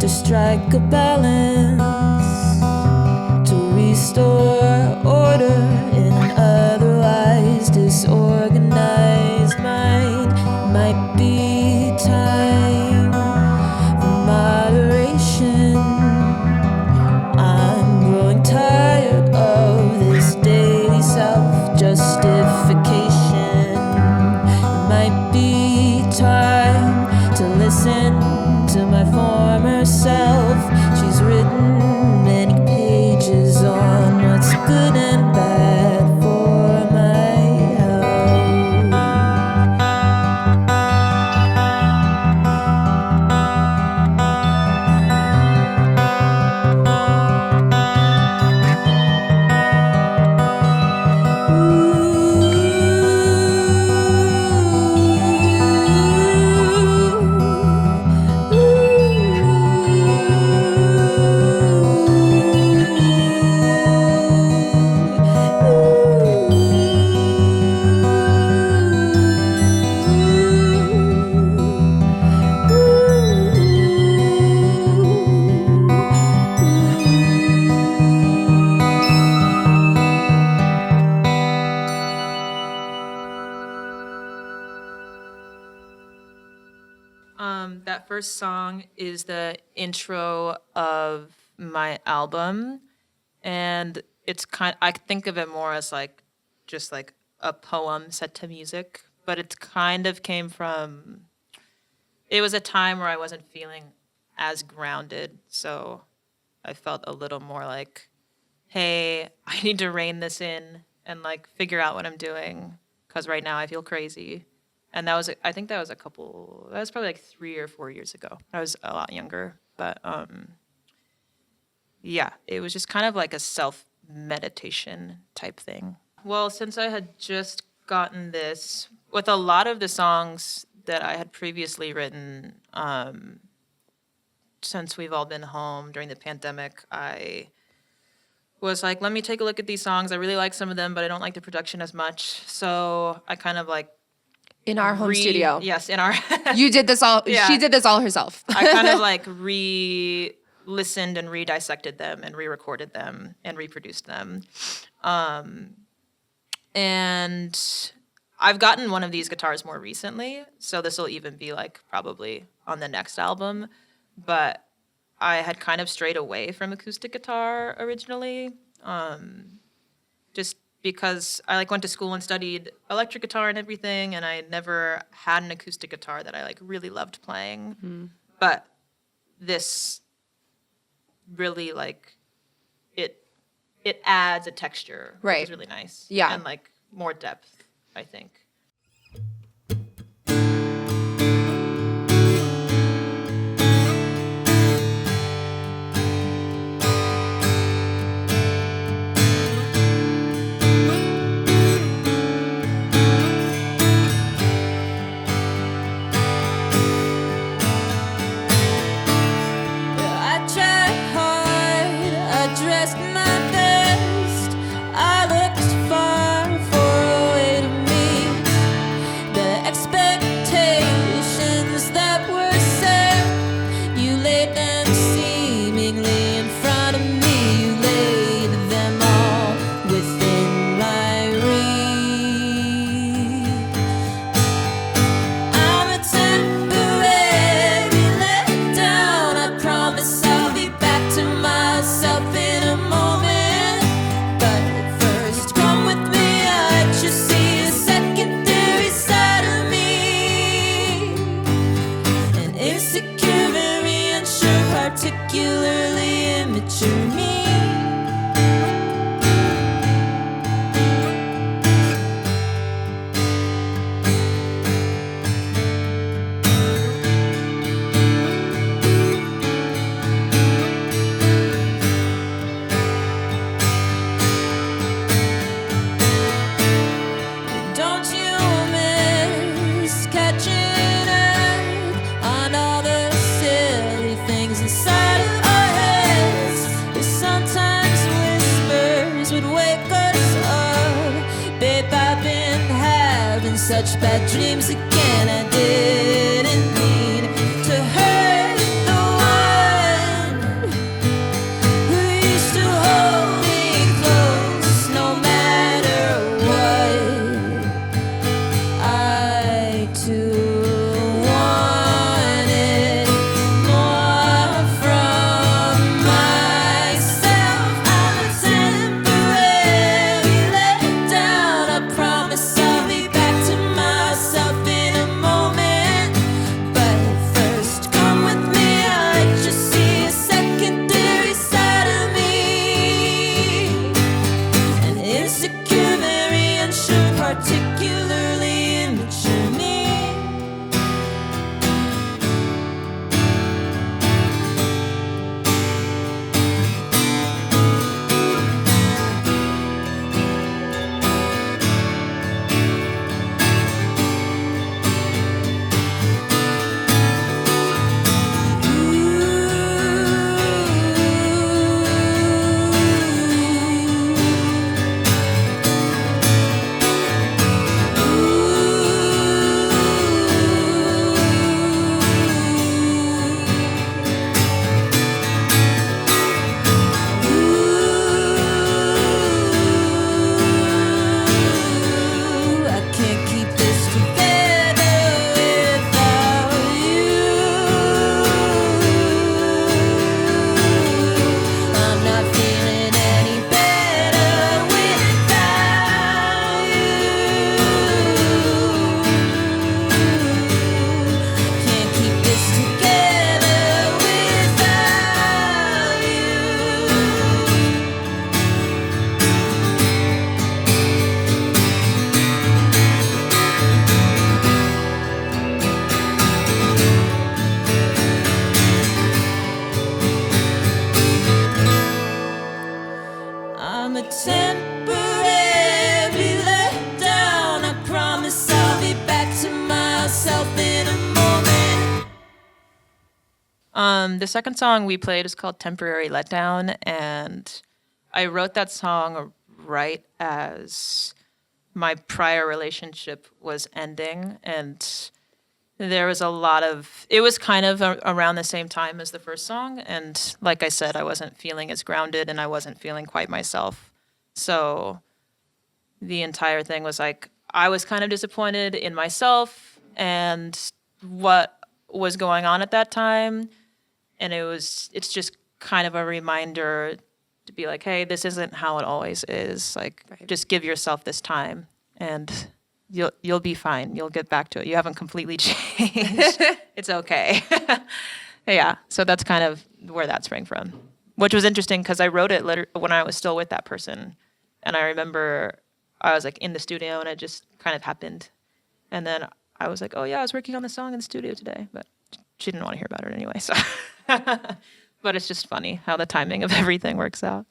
to strike a balance, to restore order in an otherwise disorganized mind. Might be time for moderation. I'm growing tired of this daily self-justification. It might be time to listen to my former self. She's written many pages on what's good and bad for my health. That first song is the intro of my album, and it's I think of it more as like just like a poem set to music, but it kind of came from, it was a time where I wasn't feeling as grounded, so I felt a little more like, hey, I need to rein this in and like figure out what I'm doing, because right now I feel crazy. And that was, I think that was that was probably like 3 or 4 years ago. I was a lot younger, but yeah, it was just kind of like a self-meditation type thing. Well, since I had just gotten this, with a lot of the songs that I had previously written, since we've all been home during the pandemic, I was like, let me take a look at these songs. I really like some of them, but I don't like the production as much. So I kind of like, in our home studio. Yes, in our... You did this all, Yeah. She did this all herself. I kind of like re-listened and re-dissected them and re-recorded them and reproduced them. And I've gotten one of these guitars more recently, so this will even be like probably on the next album. But I had kind of strayed away from acoustic guitar originally, just because I like went to school and studied electric guitar and everything, and I never had an acoustic guitar that I like really loved playing. Mm-hmm. But this really like it adds a texture, right, which is really nice. Yeah. And like more depth, I think. Such bad dreams again. I didn't mean to hurt the one The second song we played is called Temporary Letdown, and I wrote that song right as my prior relationship was ending, and there was a lot of, it was kind of around the same time as the first song, and like I said, I wasn't feeling as grounded and I wasn't feeling quite myself. So the entire thing was like, I was kind of disappointed in myself and what was going on at that time. And it's just kind of a reminder to be like, hey, this isn't how it always is. Like, just give yourself this time and you'll be fine. You'll get back to it. You haven't completely changed. It's okay. Yeah. So that's kind of where that sprang from, which was interesting because I wrote it when I was still with that person. And I remember I was like in the studio and it just kind of happened. And then I was like, oh yeah, I was working on the song in the studio today, but she didn't want to hear about it anyway. So, but it's just funny how the timing of everything works out.